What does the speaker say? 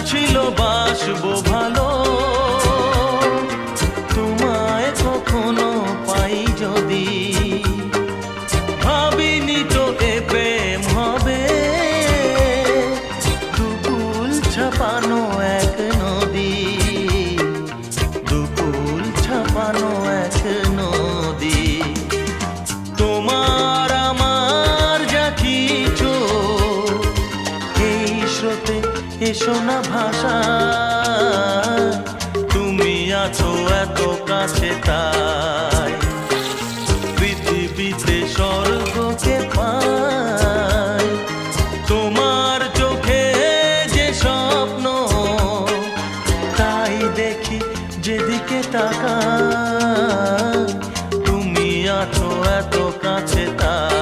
ছিল বাসবো ভালো, তোমায় কখনো পাই যদি। ভাবিনি তো এ প্রেম হবে, দুকুল ছাপানো এক নদী, দুকুল ছাপানো এক নদী। তোমার আমার যা কিছু এই স্রোতে এসো না ভাষা, তুমি আছো এত কাছে তাই পৃথিবীতে স্বর্গকে পাই। তোমার চোখে যে স্বপ্ন তাই দেখি যেদিকে তাকাই, তুমি আছো এত কাছে তাই।